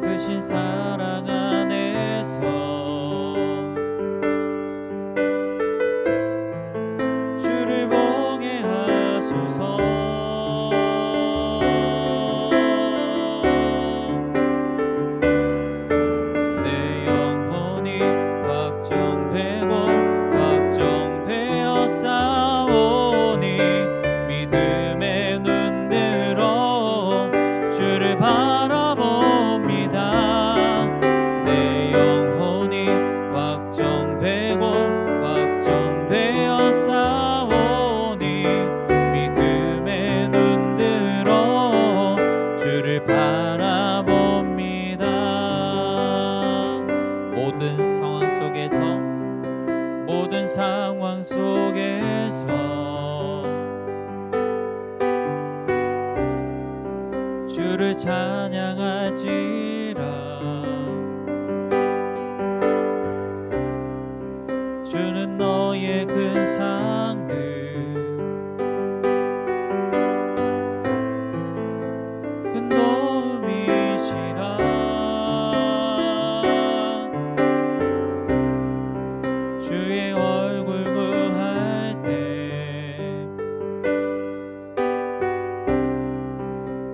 크신 사랑 안에서 주를 보게 하소서. 내 영혼이 확정되고 확정되어 싸우니 믿음의 눈 들어 주를 바라봅니다. 내 영혼이 확정되고 확정되어 싸우니 믿음의 눈 들어 주를 바라봅니다. 모든 상황 속에서 모든 상황 속에서 주를 찬양하지라. 주는 너의 큰 상급 큰 도움이시라. 주의 얼굴 구할 때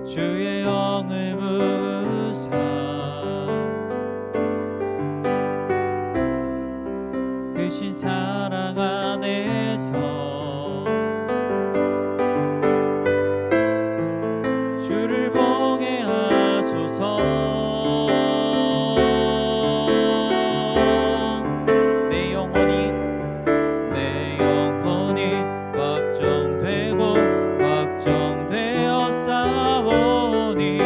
주의 영을 부으사 크신 사랑 안에서 주를 보게 하소서. 내 영혼이 확정되고 확정되어 싸우니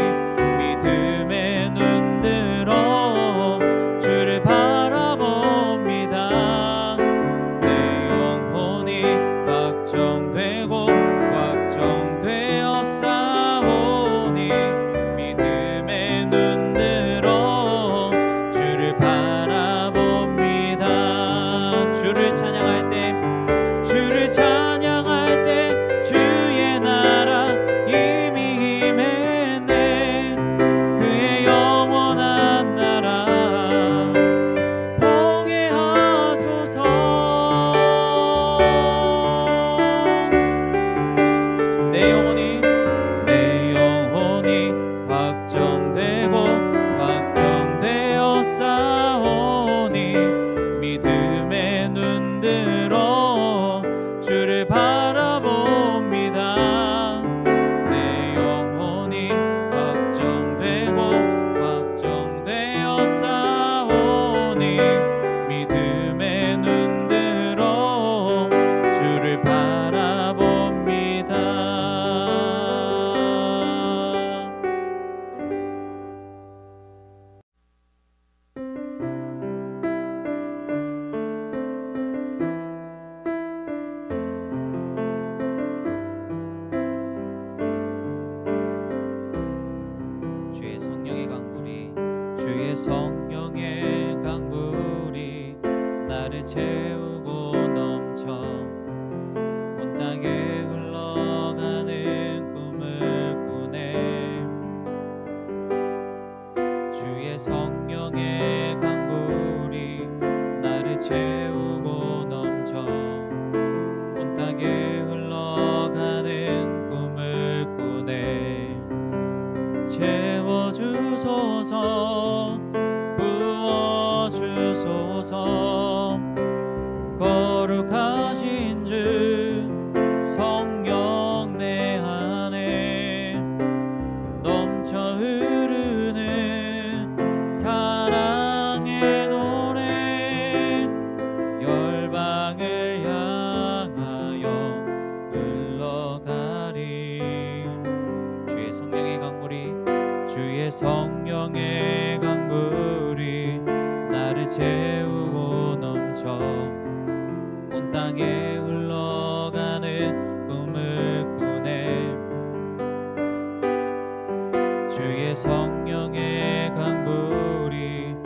믿음의 눈 들어 주를 바라봅니다. 내 영혼이 확정되고 확정되어 싸우니 믿음의 눈 들어 주를 바라봅니다. 주를 찬양할 때 주를 찬양할 때 주의 나라 이미 임했네. 그의 영원한 나라 보게 하소서. 내 영혼이 확정되고 확정되어 싸우니 믿음의 눈 들어 주를 바라봅니다. 내 영혼이 확정되고 확정되어 싸우니 믿음의 눈 들어 주를 바라봅니다. 주의 성령의 강물이 나를 채우고 넘쳐 온 땅에 흘러가는 꿈을 꾸네. 주의 성령의 강물이 나를 채우고 넘쳐 온 땅에 흘러가는 꿈을 꾸네. 채워주소서 부어주소서. 거룩하신 주 성령 내 안에 넘쳐 흐르는 사랑의 노래 열방을 향하여 흘러가리. 주의 성령의 강물이 나를 채우고 넘쳐 온 땅에 흘러가는 꿈을 꾸네. 주의 성령의 강물이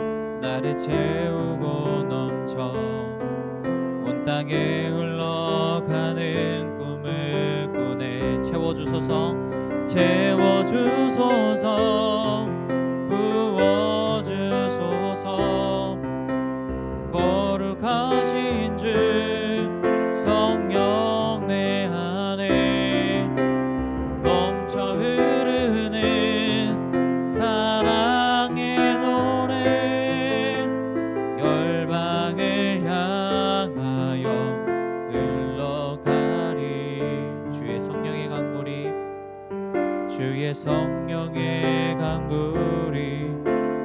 나를 채우고 넘쳐 온 땅에 흘러가는 꿈을 꾸네. 채워주소서. 채워주소서 부어주소서 거룩하신 주 성령 내 안에 넘쳐 흐르는 사랑의 노래 열방을 향하여 흘러가리. 주의 성령의 강물이 주의 성령의 강물이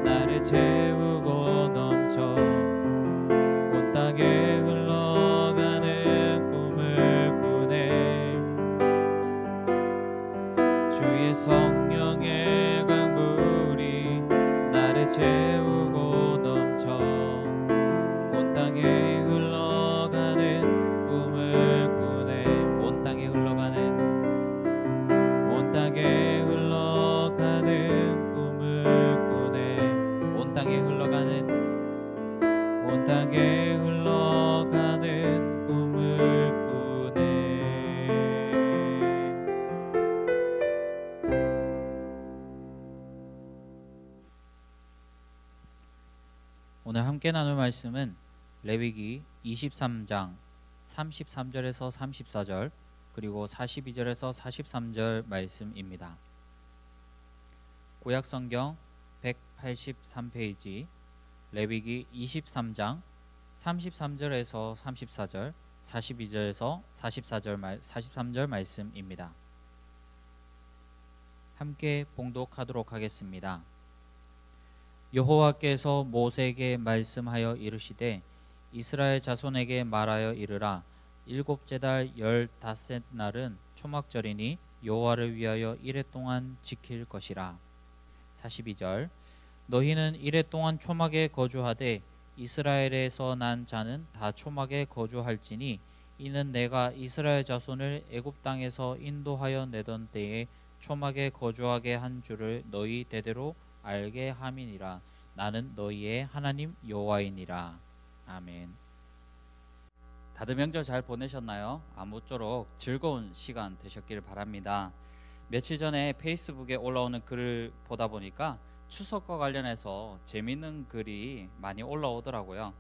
나를 채우고 넘쳐 온 땅에 흘러가는 꿈을 꾸네. 주의 성령의 강물이 나를 채우고 넘쳐 온 땅에 흘러가는 꿈을 꾸네. 온 땅에 흘러가는 꿈을 꾸네. 온 땅에 흘러가는 꿈을 꾸네. 오늘 함께 나눌 말씀은 레위기 23장 33절에서 34절 그리고 42절에서 43절 말씀입니다. 구약성경 183페이지 레위기 23장 33절에서 34절 42절에서 43절 말씀입니다. 함께 봉독하도록 하겠습니다. 여호와께서 모세에게 말씀하여 이르시되 이스라엘 자손에게 말하여 이르라. 일곱째 달 15날은 초막절이니 여호와를 위하여 이레 동안 지킬 것이라. 42절 너희는 이레 동안 초막에 거주하되 이스라엘에서 난 자는 다 초막에 거주할지니 이는 내가 이스라엘 자손을 애굽 땅에서 인도하여 내던 때에 초막에 거주하게 한 줄을 너희 대대로 알게 함이니라. 나는 너희의 하나님 여호와이니라. 아멘. 다들 명절 잘 보내셨나요? 아무쪼록 즐거운 시간 되셨길 바랍니다. 며칠 전에 페이스북에 올라오는 글을 보다 보니까 추석과 관련해서 재밌는 글이 많이 올라오더라고요.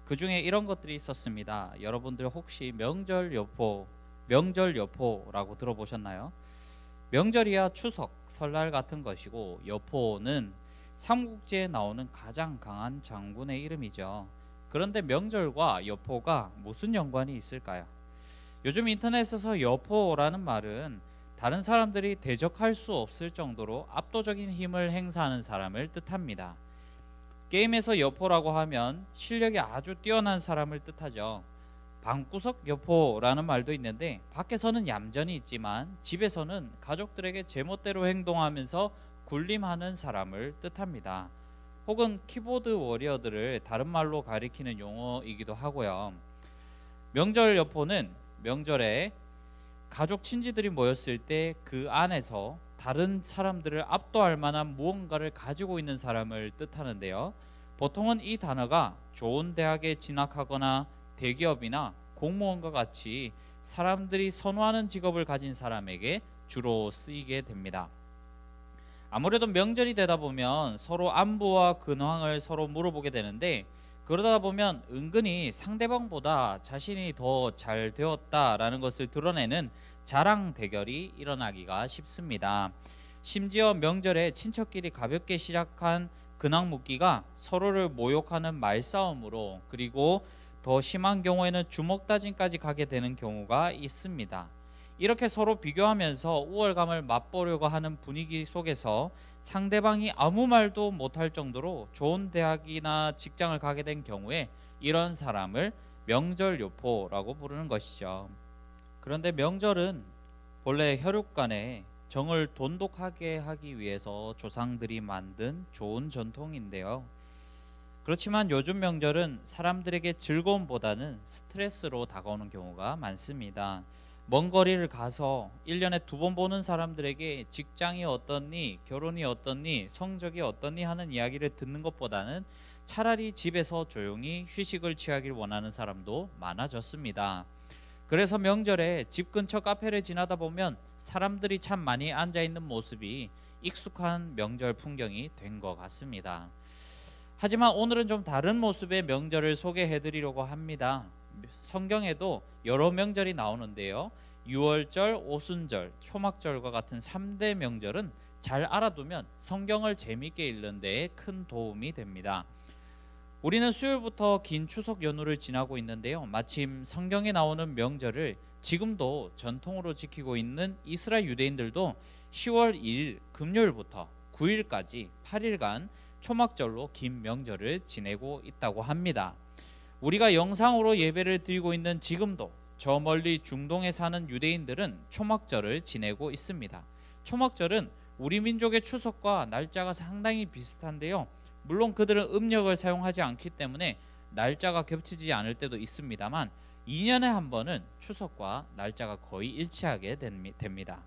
그 중에 이런 것들이 있었습니다. 여러분들 혹시 명절여포라고 들어보셨나요? 명절이야 추석, 설날 같은 것이고 여포는 삼국지에 나오는 가장 강한 장군의 이름이죠. 그런데 명절과 여포가 무슨 연관이 있을까요? 요즘 인터넷에서 여포라는 말은 다른 사람들이 대적할 수 없을 정도로 압도적인 힘을 행사하는 사람을 뜻합니다. 게임에서 여포라고 하면 실력이 아주 뛰어난 사람을 뜻하죠. 방구석 여포라는 말도 있는데 밖에서는 얌전히 있지만 집에서는 가족들에게 제멋대로 행동하면서 군림하는 사람을 뜻합니다. 혹은 키보드 워리어들을 다른 말로 가리키는 용어이기도 하고요. 명절 여포는 명절에 가족 친지들이 모였을 때 그 안에서 다른 사람들을 압도할 만한 무언가를 가지고 있는 사람을 뜻하는데요. 보통은 이 단어가 좋은 대학에 진학하거나 대기업이나 공무원과 같이 사람들이 선호하는 직업을 가진 사람에게 주로 쓰이게 됩니다. 아무래도 명절이 되다 보면 서로 안부와 근황을 서로 물어보게 되는데 그러다 보면 은근히 상대방보다 자신이 더 잘 되었다라는 것을 드러내는 자랑 대결이 일어나기가 쉽습니다. 심지어 명절에 친척끼리 가볍게 시작한 근황 묻기가 서로를 모욕하는 말싸움으로 그리고 더 심한 경우에는 주먹 다짐까지 가게 되는 경우가 있습니다. 이렇게 서로 비교하면서 우월감을 맛보려고 하는 분위기 속에서 상대방이 아무 말도 못할 정도로 좋은 대학이나 직장을 가게 된 경우에 이런 사람을 명절요포라고 부르는 것이죠. 그런데 명절은 본래 혈육 간의 정을 돈독하게 하기 위해서 조상들이 만든 좋은 전통인데요. 그렇지만 요즘 명절은 사람들에게 즐거움보다는 스트레스로 다가오는 경우가 많습니다. 먼 거리를 가서 1년에 2번 보는 사람들에게 직장이 어떻니, 결혼이 어떻니, 성적이 어떻니 하는 이야기를 듣는 것보다는 차라리 집에서 조용히 휴식을 취하길 원하는 사람도 많아졌습니다. 그래서 명절에 집 근처 카페를 지나다 보면 사람들이 참 많이 앉아 있는 모습이 익숙한 명절 풍경이 된 것 같습니다. 하지만 오늘은 좀 다른 모습의 명절을 소개해 드리려고 합니다. 성경에도 여러 명절이 나오는데요. 유월절, 오순절, 초막절과 같은 3대 명절은 잘 알아두면 성경을 재미있게 읽는 데에 큰 도움이 됩니다. 우리는 수요일부터 긴 추석 연휴를 지나고 있는데요. 마침 성경에 나오는 명절을 지금도 전통으로 지키고 있는 이스라엘 유대인들도 10월 2일 금요일부터 9일까지 8일간 초막절로 긴 명절을 지내고 있다고 합니다. 우리가 영상으로 예배를 드리고 있는 지금도 저 멀리 중동에 사는 유대인들은 초막절을 지내고 있습니다. 초막절은 우리 민족의 추석과 날짜가 상당히 비슷한데요. 물론 그들은 음력을 사용하지 않기 때문에 날짜가 겹치지 않을 때도 있습니다만 2년에 한 번은 추석과 날짜가 거의 일치하게 됩니다.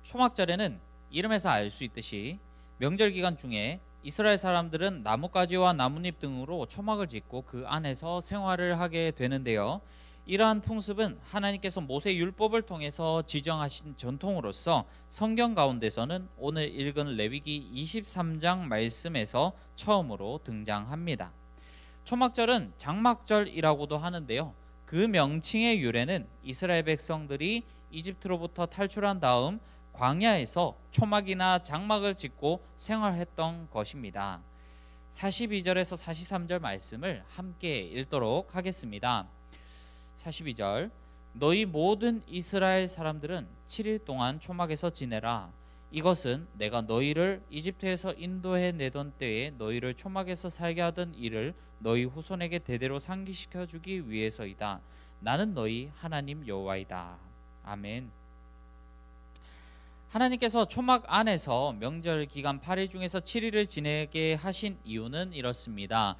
초막절에는 이름에서 알 수 있듯이 명절 기간 중에 이스라엘 사람들은 나뭇가지와 나뭇잎 등으로 초막을 짓고 그 안에서 생활을 하게 되는데요. 이러한 풍습은 하나님께서 모세 율법을 통해서 지정하신 전통으로서 성경 가운데서는 오늘 읽은 레위기 23장 말씀에서 처음으로 등장합니다. 초막절은 장막절이라고도 하는데요. 그 명칭의 유래는 이스라엘 백성들이 이집트로부터 탈출한 다음 광야에서 초막이나 장막을 짓고 생활했던 것입니다. 42절에서 43절 말씀을 함께 읽도록 하겠습니다. 42절 너희 모든 이스라엘 사람들은 7일 동안 초막에서 지내라. 이것은 내가 너희를 이집트에서 인도해 내던 때에 너희를 초막에서 살게 하던 일을 너희 후손에게 대대로 상기시켜 주기 위해서이다. 나는 너희 하나님 여호와이다. 아멘. 하나님께서 초막 안에서 명절 기간 8일 중에서 7일을 지내게 하신 이유는 이렇습니다.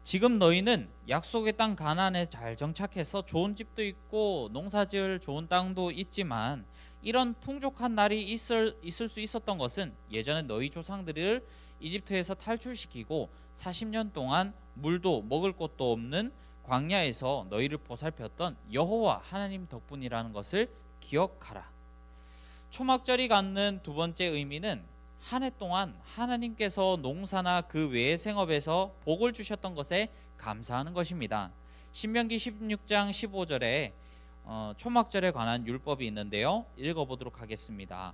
지금 너희는 약속의 땅 가나안에 잘 정착해서 좋은 집도 있고 농사지을 좋은 땅도 있지만 이런 풍족한 날이 있을 수 있었던 것은 예전에 너희 조상들을 이집트에서 탈출시키고 40년 동안 물도 먹을 곳도 없는 광야에서 너희를 보살폈던 여호와 하나님 덕분이라는 것을 기억하라. 초막절이 갖는 두 번째 의미는 한 해 동안 하나님께서 농사나 그 외의 생업에서 복을 주셨던 것에 감사하는 것입니다. 신명기 16장 15절에 초막절에 관한 율법이 있는데요. 읽어보도록 하겠습니다.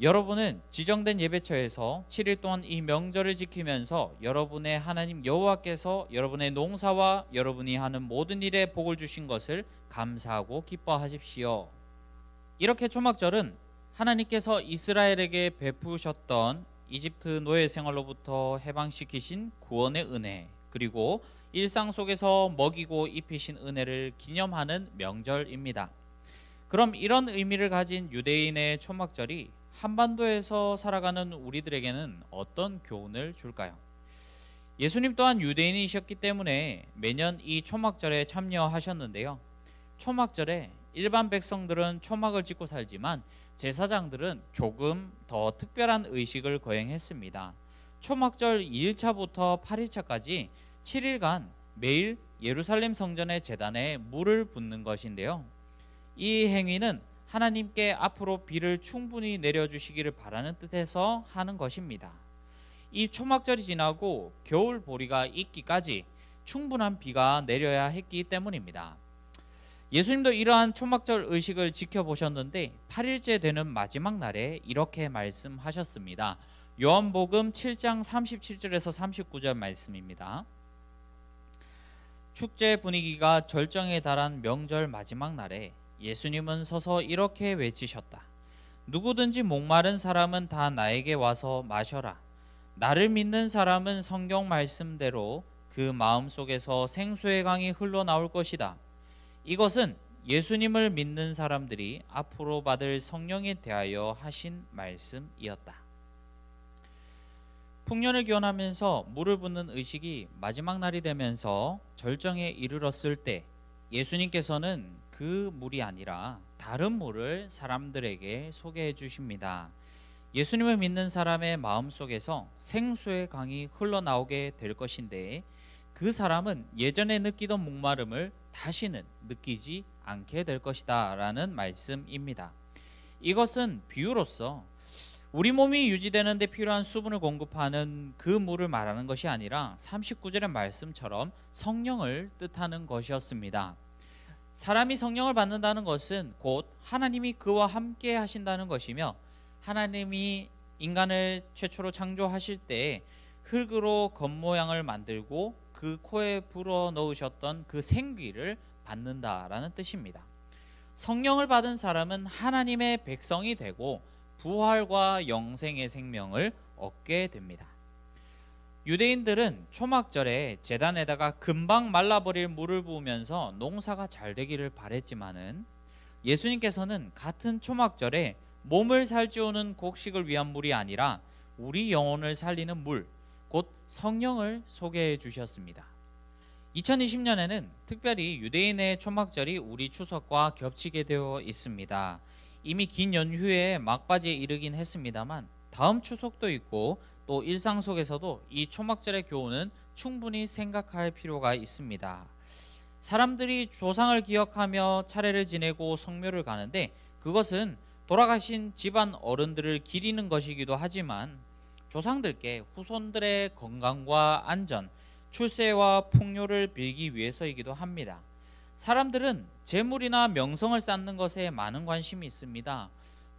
여러분은 지정된 예배처에서 7일 동안 이 명절을 지키면서 여러분의 하나님 여호와께서 여러분의 농사와 여러분이 하는 모든 일에 복을 주신 것을 감사하고 기뻐하십시오. 이렇게 초막절은 하나님께서 이스라엘에게 베푸셨던 이집트 노예 생활로부터 해방시키신 구원의 은혜, 그리고 일상 속에서 먹이고 입히신 은혜를 기념하는 명절입니다. 그럼 이런 의미를 가진 유대인의 초막절이 한반도에서 살아가는 우리들에게는 어떤 교훈을 줄까요? 예수님 또한 유대인이셨기 때문에 매년 이 초막절에 참여하셨는데요. 초막절에 일반 백성들은 초막을 짓고 살지만 제사장들은 조금 더 특별한 의식을 거행했습니다. 초막절 2일차부터 8일차까지 7일간 매일 예루살렘 성전의 제단에 물을 붓는 것인데요. 이 행위는 하나님께 앞으로 비를 충분히 내려주시기를 바라는 뜻에서 하는 것입니다. 이 초막절이 지나고 겨울 보리가 익기까지 충분한 비가 내려야 했기 때문입니다. 예수님도 이러한 초막절 의식을 지켜보셨는데 8일째 되는 마지막 날에 이렇게 말씀하셨습니다. 요한복음 7장 37절에서 39절 말씀입니다. 축제 분위기가 절정에 달한 명절 마지막 날에 예수님은 서서 이렇게 외치셨다. 누구든지 목마른 사람은 다 나에게 와서 마셔라. 나를 믿는 사람은 성경 말씀대로 그 마음속에서 생수의 강이 흘러나올 것이다. 이것은 예수님을 믿는 사람들이 앞으로 받을 성령에 대하여 하신 말씀이었다. 풍년을 기원하면서 물을 붓는 의식이 마지막 날이 되면서 절정에 이르렀을 때 예수님께서는 그 물이 아니라 다른 물을 사람들에게 소개해 주십니다. 예수님을 믿는 사람의 마음속에서 생수의 강이 흘러나오게 될 것인데 그 사람은 예전에 느끼던 목마름을 다시는 느끼지 않게 될 것이다 라는 말씀입니다. 이것은 비유로서 우리 몸이 유지되는 데 필요한 수분을 공급하는 그 물을 말하는 것이 아니라 39절의 말씀처럼 성령을 뜻하는 것이었습니다. 사람이 성령을 받는다는 것은 곧 하나님이 그와 함께 하신다는 것이며, 하나님이 인간을 최초로 창조하실 때 흙으로 겉모양을 만들고 그 코에 불어 넣으셨던 그 생기를 받는다라는 뜻입니다. 성령을 받은 사람은 하나님의 백성이 되고 부활과 영생의 생명을 얻게 됩니다. 유대인들은 초막절에 제단에다가 금방 말라버릴 물을 부으면서 농사가 잘 되기를 바랬지만은, 예수님께서는 같은 초막절에 몸을 살찌우는 곡식을 위한 물이 아니라 우리 영혼을 살리는 물, 곧 성령을 소개해 주셨습니다. 2020년에는 특별히 유대인의 초막절이 우리 추석과 겹치게 되어 있습니다. 이미 긴 연휴의 막바지에 이르긴 했습니다만 다음 추석도 있고 또 일상 속에서도 이 초막절의 교훈은 충분히 생각할 필요가 있습니다. 사람들이 조상을 기억하며 차례를 지내고 성묘를 가는데, 그것은 돌아가신 집안 어른들을 기리는 것이기도 하지만 조상들께 후손들의 건강과 안전, 출세와 풍요를 빌기 위해서이기도 합니다. 사람들은 재물이나 명성을 쌓는 것에 많은 관심이 있습니다.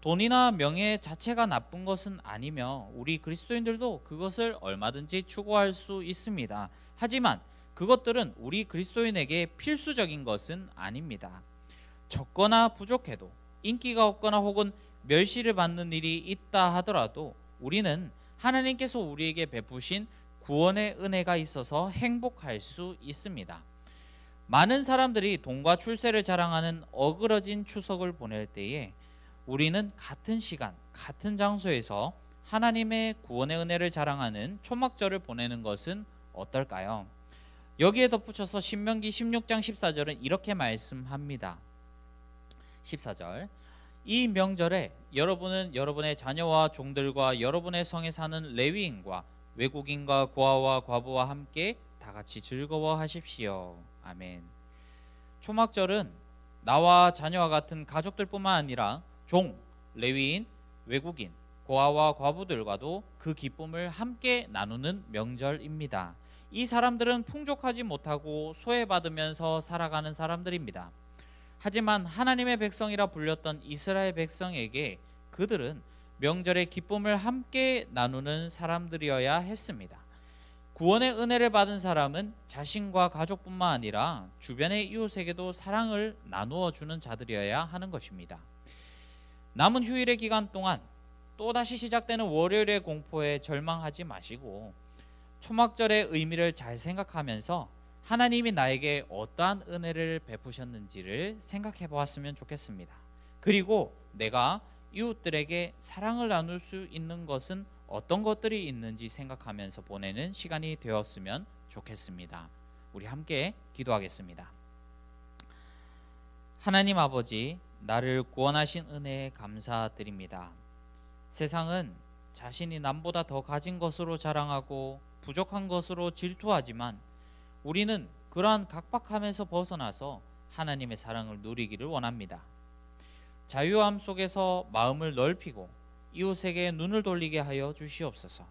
돈이나 명예 자체가 나쁜 것은 아니며 우리 그리스도인들도 그것을 얼마든지 추구할 수 있습니다. 하지만 그것들은 우리 그리스도인에게 필수적인 것은 아닙니다. 적거나 부족해도, 인기가 없거나 혹은 멸시를 받는 일이 있다 하더라도 우리는 하나님께서 우리에게 베푸신 구원의 은혜가 있어서 행복할 수 있습니다. 많은 사람들이 돈과 출세를 자랑하는 어그러진 추석을 보낼 때에 우리는 같은 시간, 같은 장소에서 하나님의 구원의 은혜를 자랑하는 초막절을 보내는 것은 어떨까요? 여기에 덧붙여서 신명기 16장 14절은 이렇게 말씀합니다. 14절, 이 명절에 여러분은 여러분의 자녀와 종들과 여러분의 성에 사는 레위인과 외국인과 고아와 과부와 함께 다 같이 즐거워하십시오. 아멘. 초막절은 나와 자녀와 같은 가족들뿐만 아니라 종, 레위인, 외국인, 고아와 과부들과도 그 기쁨을 함께 나누는 명절입니다. 이 사람들은 풍족하지 못하고 소외받으면서 살아가는 사람들입니다. 하지만 하나님의 백성이라 불렸던 이스라엘 백성에게 그들은 명절의 기쁨을 함께 나누는 사람들이어야 했습니다. 구원의 은혜를 받은 사람은 자신과 가족뿐만 아니라 주변의 이웃에게도 사랑을 나누어 주는 자들이어야 하는 것입니다. 남은 휴일의 기간 동안 또다시 시작되는 월요일의 공포에 절망하지 마시고 초막절의 의미를 잘 생각하면서 하나님이 나에게 어떠한 은혜를 베푸셨는지를 생각해 보았으면 좋겠습니다. 그리고 내가 이웃들에게 사랑을 나눌 수 있는 것은 어떤 것들이 있는지 생각하면서 보내는 시간이 되었으면 좋겠습니다. 우리 함께 기도하겠습니다. 하나님 아버지, 나를 구원하신 은혜에 감사드립니다. 세상은 자신이 남보다 더 가진 것으로 자랑하고 부족한 것으로 질투하지만 우리는 그러한 각박함에서 벗어나서 하나님의 사랑을 누리기를 원합니다. 자유함 속에서 마음을 넓히고 이웃에게 눈을 돌리게 하여 주시옵소서.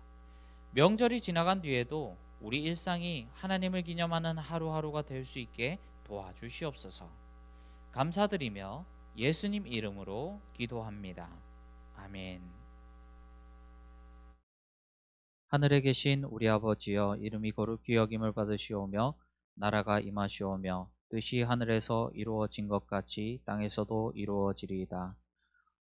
명절이 지나간 뒤에도 우리 일상이 하나님을 기념하는 하루하루가 될 수 있게 도와주시옵소서. 감사드리며 예수님 이름으로 기도합니다. 아멘. 하늘에 계신 우리 아버지여, 이름이 거룩히 여김을 받으시오며 나라가 임하시오며 뜻이 하늘에서 이루어진 것 같이 땅에서도 이루어지리이다.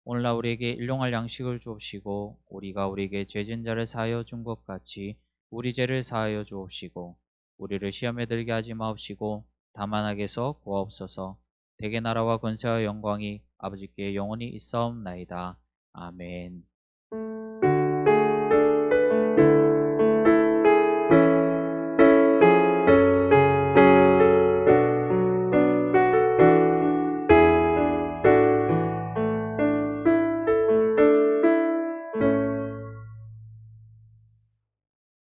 오늘날 우리에게 일용할 양식을 주옵시고 우리가 우리에게 죄진 자를 사하여 준 것 같이 우리 죄를 사하여 주옵시고 우리를 시험에 들게 하지 마옵시고 다만 악에서 구하옵소서. 대개 나라와 권세와 영광이 아버지께 영원히 있사옵나이다. 아멘.